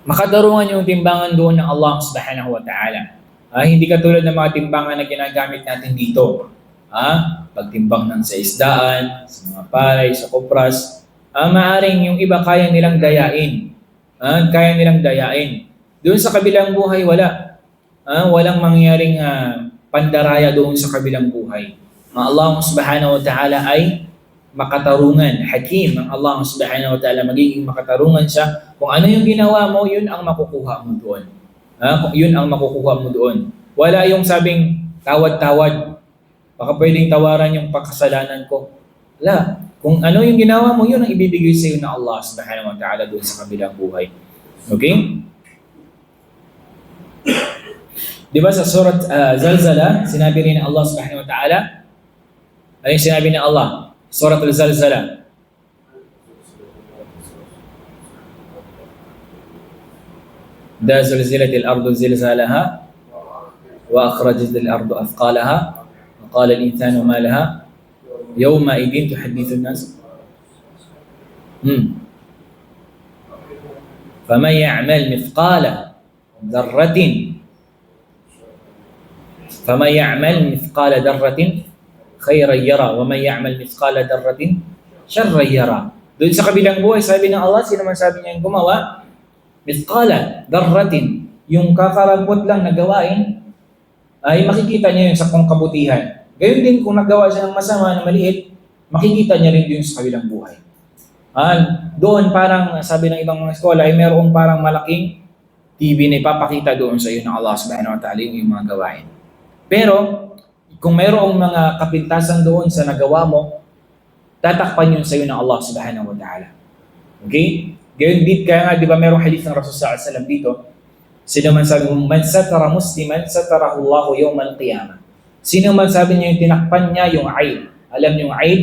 Makatarungan yung timbangan doon ng Allah subhanahu wa ta'ala. Hindi katulad ng mga timbangan na ginagamit natin dito. Pagtimbang ng sa isdaan, sa mga palay, sa kupras. Maaring yung iba kaya nilang dayain. Kaya nilang dayain. Doon sa kabilang buhay, wala. Walang mangyaring pandaraya doon sa kabilang buhay. Ang Allah subhanahu wa ta'ala ay makatarungan, hakim. Ang Allah subhanahu wa ta'ala magiging makatarungan siya. Kung ano yung ginawa mo, yun ang makukuha mo doon. Yun ang makukuha mo doon. Wala yung sabing tawad-tawad. Baka pwedeng tawaran yung pagkasalanan ko. Wala. Kung ano yung ginawa mo, yun ang ibibigay sa iyo ng Allah subhanahu wa ta'ala doon sa kabilang buhay. Okay? Di ba sa surat Zalzala, sinabi rin ng Allah subhanahu wa ta'ala, ay sinabi ng Allah, surat Al-Zalzala, إذا زلزلت الأرض زلزالها وأخرجت الأرض أثقالها وقال الإنسان ما لها يومئذ تحدث الناس فمن يعمل مثقال ذرة فمن يعمل مثقال ذرة خيرا يرى ومن يعمل مثقال ذرة شرا يرى. Doon sa kabilang buhay, sabi ng Allah, sino man sabi niya yung gumawa, mithqala dharratin, yung kakarambot lang na gawain, ay makikita niya yun sa kung kabutihan. Gayun din kung nagawa siya ng masama na maliit, makikita niya rin yun sa kabilang buhay. Doon parang sabi ng ibang mga eskola ay mayroong parang malaking TV na ipapakita doon sa iyo ng Allah subhanahu wa ta'ala yung mga gawain. Pero kung mayroong mga kapintasan doon sa nagawa mo, tatakpan yun sa iyo ng Allah subhanahu wa ta'ala. Okay? Gayun din, kaya nga, di ba mayroong hadith ng Rasulullah SAW dito? Sino man sabi mo, man satara musliman, satarahu Allahu yawmal qiyamah. Sino man sabi niya yung tinakpan niya yung aib. Alam niyo yung aib,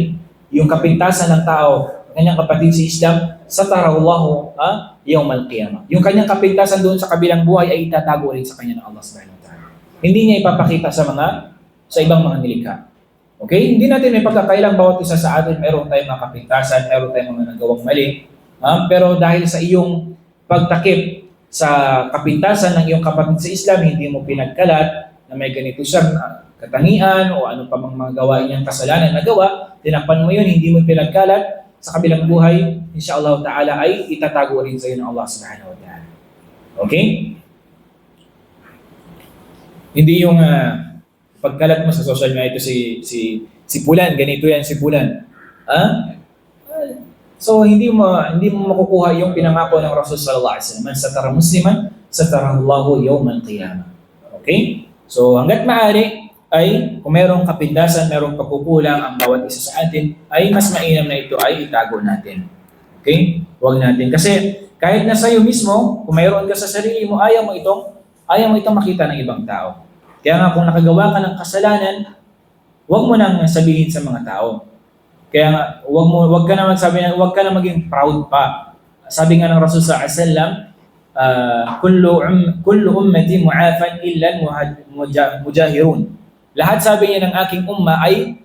yung kapintasan ng tao, kanyang kapatid sa Islam, satarahu Allahu yawmal qiyamah. Yung kanyang kapintasan doon sa kabilang buhay ay itatago rin sa kanya ng Allah subhanahu wa ta'ala. Hindi niya ipapakita sa ibang mga nilikha. Okay? Hindi natin may pagkakailang bawat isa sa atin, meron tayong mga kapintasan, meron tayong mga nagawang mali. Pero dahil sa iyong pagtakip sa kapintasan ng iyong kapatid sa Islam, hindi mo pinagkalat na may ganito siyang katangian o ano pa mang mga gawain niyang kasalanan na gawa, tinakpan mo yun, hindi mo pinagkalat, sa kabilang buhay, insyaAllah ta'ala ay itatago rin sa iyo ng Allah subhanahu wa ta'ala. Okay? Hindi yung pagkalat mo sa social media, ito si Pulan, ganito yan si Pulan. So hindi mo makukuha yung pinangako ng Rasul sallallahu alaihi wasallam, man satara musliman satarahu Allahu yawmal qiyamah. Okay? So hangga't maaari ay kung mayroong kapintasan, mayroong pagkukulang ang bawat isa sa atin, ay mas mainam na ito ay itago natin. Okay? Huwag natin. Kasi kahit na sa'yo mismo, kung mayroon ka sa sarili mo, ayaw mo itong makita ng ibang tao. Kaya nga kung nakagawa ka ng kasalanan, huwag mo nang sabihin sa mga tao. Kaya nga, huwag ka na maging proud pa. Sabi nga ng Rasul sallallahu alaihi wasallam, kullu ummati mu'afan illa mujahirun. Lahat sabi niya ng aking umma ay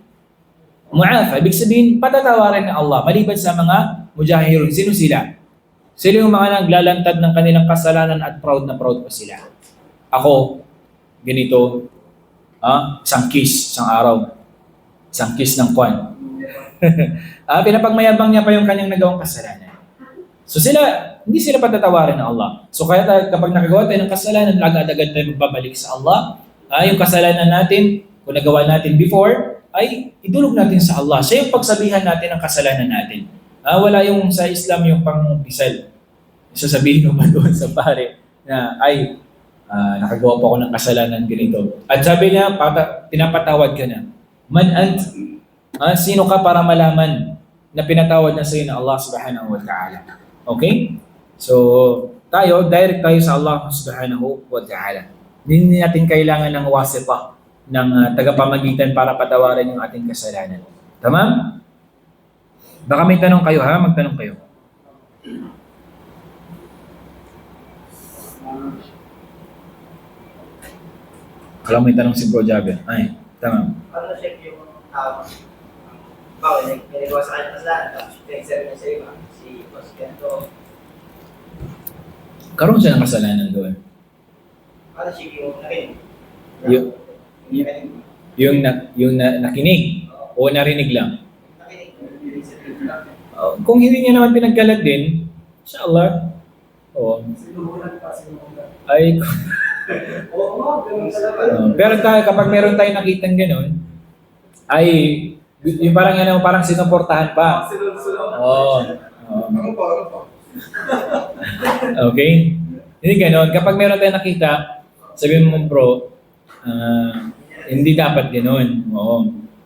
mu'afa. Ibig sabihin, patatawarin ng Allah maliban sa mga mujahirun. Sino sila? Sila yung mga naglalantad ng kanilang kasalanan at proud na proud pa sila. Ako, ganito, isang kiss, isang araw, isang kiss ng kwan. Pinapagmayabang niya pa yung kanyang nagawang kasalanan. So hindi sila patatawarin ng Allah. So kaya kapag nakagawa tayo ng kasalanan, agad-agad tayo magbabalik sa Allah. Yung kasalanan natin, kung nagawa natin before, ay idulog natin sa Allah. Siya yung pagsabihan natin ng kasalanan natin. Wala yung sa Islam yung pang-pisal. Sasabihin mo ba doon sa pare na nakagawa po ako ng kasalanan ganito. At sabi niya, pinapatawad ka na. Sino ka para malaman na pinatawad na sa iyo ng Allah subhanahu wa ta'ala. Okay? So, direct tayo sa Allah subhanahu wa ta'ala. Hindi natin kailangan ng wasita, ng tagapamagitan para patawaran yung ating kasalanan. Tama? Baka may tanong kayo ha? Magtanong kayo. Kala may tanong si Bro Javier. Ay, tama. Ano na check yung bawal, nagawa sa kanya kasalanan, nag-serve niya sa iba, si Boss Ganto. Karoon siya ng kasalanan doon. Para siya yung nakinig. Yung, nakinig o narinig lang. Nakinig. Kung hindi niya naman pinagkalat din, inshallah, Sinuhulan pa, sinuhulan. ay, Oo, ganun talaga. pero kapag meron tayong nakitang gano'n, ay, yung parang sinuportahan pa. Sinunod-sunod. Oo. Ano pa? Okay? Hindi gano'n. Kapag meron tayong nakita, sabihin mo, bro, hindi dapat gano'n. Oo.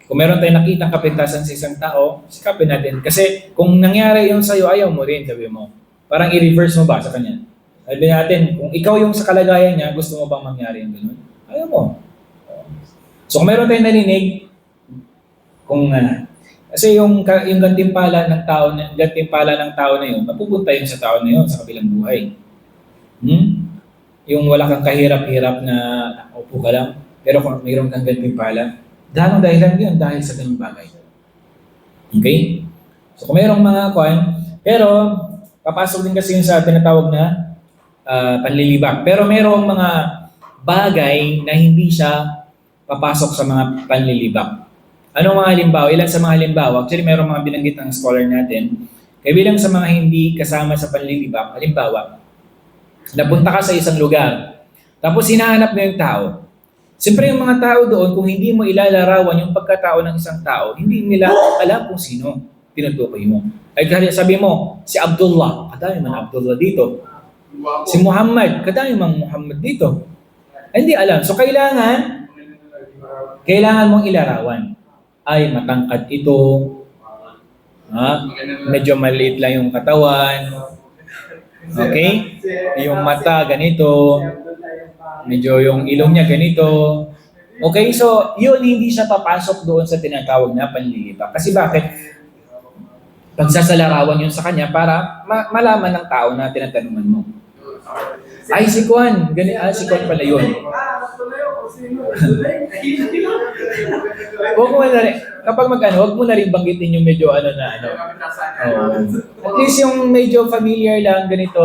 Kung meron tayong nakitang kapintasan sa isang tao, sikapin natin. Kasi kung nangyari yung sa'yo, ayaw mo rin, sabi mo. Parang i-reverse mo ba sa kanya? Sabi natin, kung ikaw yung sa kalagayan niya, gusto mo bang mangyari yung gano'n? Ayaw mo. So kung meron tayong narinig, kasi yung gantimpala ng tao na yun, mapupunta yun sa tao na yun sa kabilang buhay. Yung wala kang kahirap-hirap na upo ka lang, pero kung mayroon kang gantimpala, dahilan yun dahil sa ganung bagay. Okay? So kung mayroong mga pero papasok din kasi yun sa tinatawag na panlilibak. Pero mayroong mga bagay na hindi siya papasok sa mga panlilibak. Anong mga halimbawa? Ilan sa mga halimbawa? Actually, mayroong mga binanggit ng scholar natin. Kaya bilang sa mga hindi kasama sa panlilibak, halimbawa, napunta ka sa isang lugar, tapos hinahanap mo yung tao. Siyempre yung mga tao doon, kung hindi mo ilalarawan yung pagkatao ng isang tao, hindi nila alam kung sino tinutukoy mo. Ay sabi mo, si Abdullah, kadami man Abdullah dito. Si Muhammad, kadami man Muhammad dito. Ay, hindi alam. So kailangan mong ilarawan. Ay, matangkad ito. Medyo maliit lang yung katawan. Okay? Yung mata, ganito. Medyo yung ilong niya ganito. Okay, so yun hindi siya papasok doon sa tinatawag na panlilibak. Kasi bakit? Pagsasalarawan yun sa kanya para malaman ng tao na tinatanungan mo. Ay, si Kwan. Si Kwan pala yun. Huwag mo na rin, kapag huwag mo na rin banggitin yung medyo At least yung medyo familiar lang, ganito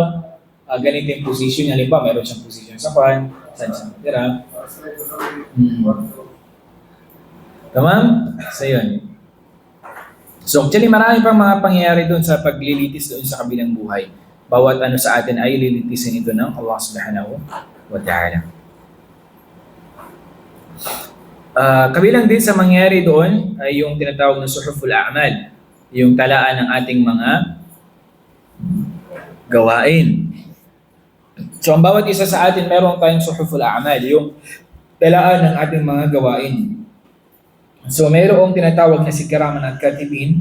yung position. Halimbawa, meron siyang position sa Kwan, saan siya matira. Tamam? So yun. So actually marami pang mga pangyayari doon sa paglilitis doon sa kabilang buhay. Bawat sa atin ay lilitisin ito ng Allah subhanahu wa ta'ala. Kabilang din sa mangyari doon ay yung tinatawag na suhuful a'mal, yung talaan ng ating mga gawain. So ang bawat isa sa atin meron tayong suhuful a'mal, yung talaan ng ating mga gawain. So mayroong tinatawag na si kiraman at katibin.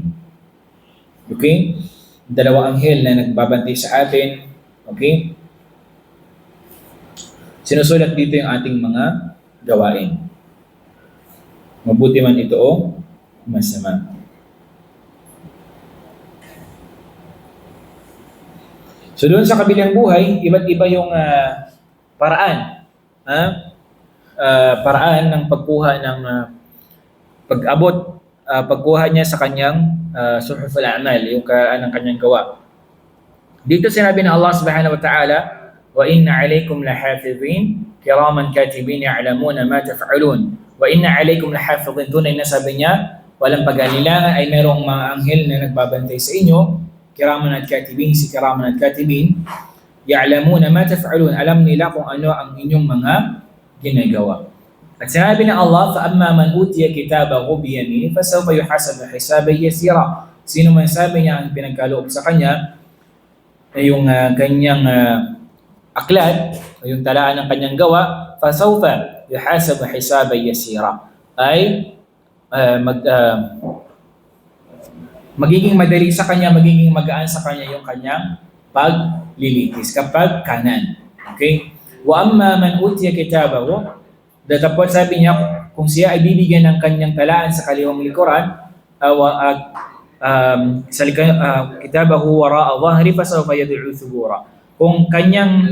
Okay? Dalawang anghel na nagbabantay sa atin. Okay? Sinusulat dito yung ating mga gawain. Mabuti man ito o masama. So doon sa kabilang buhay, iba't iba yung paraan. Paraan ng pagkuha ng pagkuha niya sa kanyang suhuful a'mal, yung ng kanyang gawa. Dito sinabi ng Allah subhanahu wa ta'ala, wa inna alaykum lahafizin kiraman katibin ya'lamuna ma taf'alun. Wa inna alaykum lahafizin, tunay na sabi niya, walang pag-alilangan ay merong mga anghel na nagbabantay sa inyo, kiraman at katibin, si kiraman at katibin, ya'lamuna ma taf'alun, alam nila kung ano ang inyong mga ginagawa. At sinabi ng Allah, فَأَمَّا مَنْ أُوتِيَ كِتَابَهُ بِيَمِينِهِ فَسَوْفَ يُحَاسَبُ حِسَابًا يَسِيرًا. Sino man sabi niya ang pinagkaloob sa kanya ay yung kanyang aklat o yung talaan ng kanyang gawa, فَسَوْفَ يُحَاسَبُ حِسَابًا يَسِيرًا, ay magiging madali sa kanya, magiging magaan sa kanya yung kanyang paglilitis kapag kanan. Okay? وَأَمَّا مَنْ أُوتِيَ كِتَابَهُ, datapot sabi niya, kung siya ay bibigyan ng kanyang talaan sa kaliwang likuran, kitabahu wara'a dhahri fasawfa yad'u thubura. Kung kanyang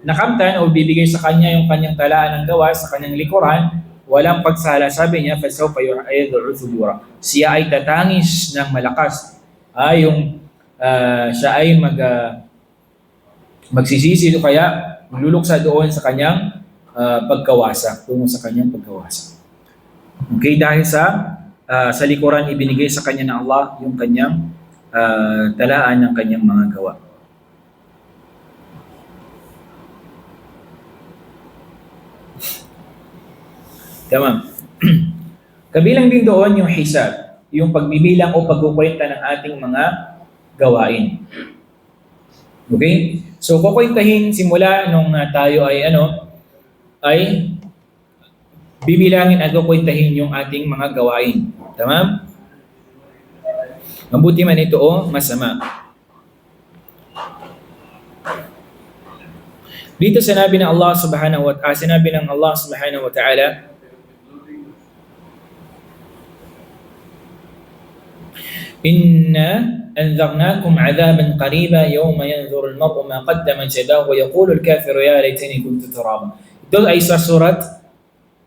nakamtan o bibigay sa kanya yung kanyang talaan ng gawa sa kanyang likuran, walang pagsala, sabi niya, fasawfa yad'u thubura. Siya ay tatangis ng malakas. Siya ay Magsisisi o kaya magluluksa doon sa kanyang pagkawasak, tungo sa kanyang pagkawasak. Okay, dahil sa likuran ibinigay sa kanya ng Allah yung kanyang talaan ng kanyang mga gawa. Tama. Kabilang din doon yung hisab, yung pagbibilang o pagkukwenta ng ating mga gawain. Okay? So kukwentahin simula nung tayo ay bibilangin at kukwentahin yung ating mga gawain. Tama? Mabuti man ito o masama. Dito sinabi ng Allah Subhanahu wa Ta'ala, Inna anzarnakum 'adaban qariba yawma yanzuru al-mar'u ma qaddamat yadahu wa yaqulu al-kafiru ya laitani kuntu turaba. Ito ay sa surat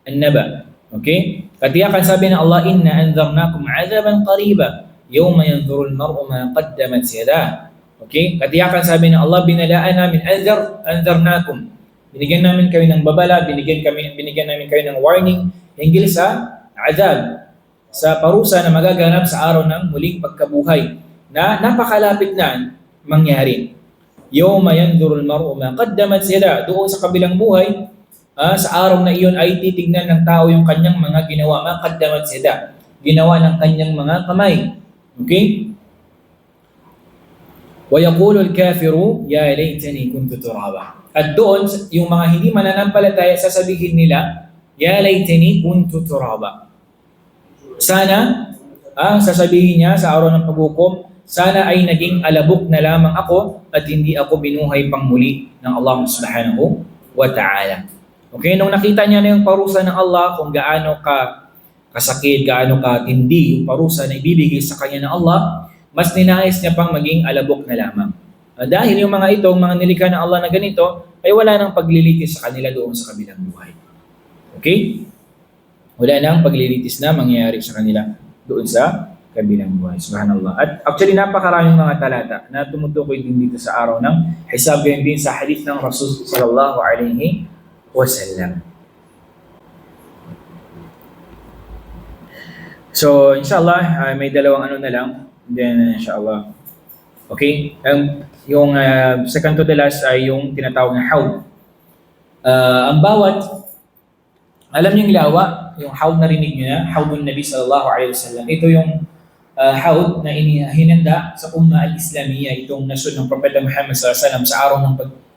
An-Naba. Okay? Katiyakan sabi ng Allah, Inna anzarnakum 'adaban qariba yawma yanzuru al-mar'u ma qaddamat yadahu. Okay? Katiyakan sabi ng Allah, binalaan namin, anzarnakum. Binigyan namin kayo ng babala, binigyan namin kayo ng warning hinggil sa azab, sa parusa na magaganap sa araw ng muling pagkabuhay na napakalapit na mangyari. Yawma yanzuru al-mar'u ma qaddamat yadahu. Doon sa kabilang buhay, sa araw na iyon ay titignan ng tao yung kanyang mga ginawa, ma qaddamat yadahu, ginawa ng kanyang mga kamay. Okay? وَيَقُولُ الْكَافِرُ يَا لَيْتَنِي كُنْتُ تُرَابًا. At doon, yung mga hindi mananampalataya, sasabihin nila, يَا لَيْتَنِي كُنْتُ تُرَابًا. Sana, sasabihin niya sa araw ng paghukom, sana ay naging alabok na lamang ako at hindi ako binuhay pang muli ng Allah Subhanahu wa Ta'ala. Okay, nung nakita niya na yung parusa ng Allah, kung gaano kasakit, gaano katindi yung parusa na ibibigay sa kanya ng Allah, mas ninais niya pang maging alabok na lamang. Dahil yung mga itong mga nilikha ng Allah na ganito, ay wala nang paglilitis sa kanila doon sa kabilang buhay. Okay? Wala nang paglilitis na mangyayari sa kanila doon sa kabilang buhay. Subhanallah. At actually, napakaraming mga talata na tumutukoy din dito sa araw ng hisab, ganyan din sa hadith ng Rasul sallallahu alaihi wasallam. So, inshallah, may dalawang na lang. Then, inshallah. Okay? Yung second to the last ay yung tinatawag na hawd. Ang bawat, alam niyo yung lawa, yung hawd na rinig niyo na, hawdun Nabi sallallahu alaihi wasallam. Ito yung hawd na hinanda sa Ummah al-Islamiyya, itong nasod ng Propeta Muhammad sallallahu alaihi wasallam sa araw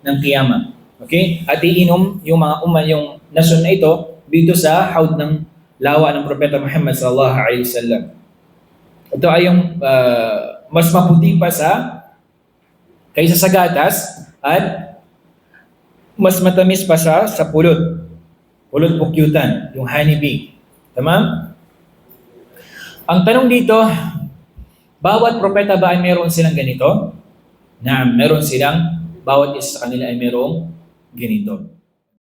ng Qiyamah. Okay? At iinom yung mga yung nasod na ito dito sa hawd ng lawa ng Propeta Muhammad sallallahu alaihi wasallam. Ito ay yung mas maputi pa kaysa sa gatas at mas matamis pa sa pulot pukyutan, yung honeybee. Tama? Ang tanong dito, bawat propeta ba ay meron silang ganito? Na meron silang, bawat isa sa kanila ay merong ganito.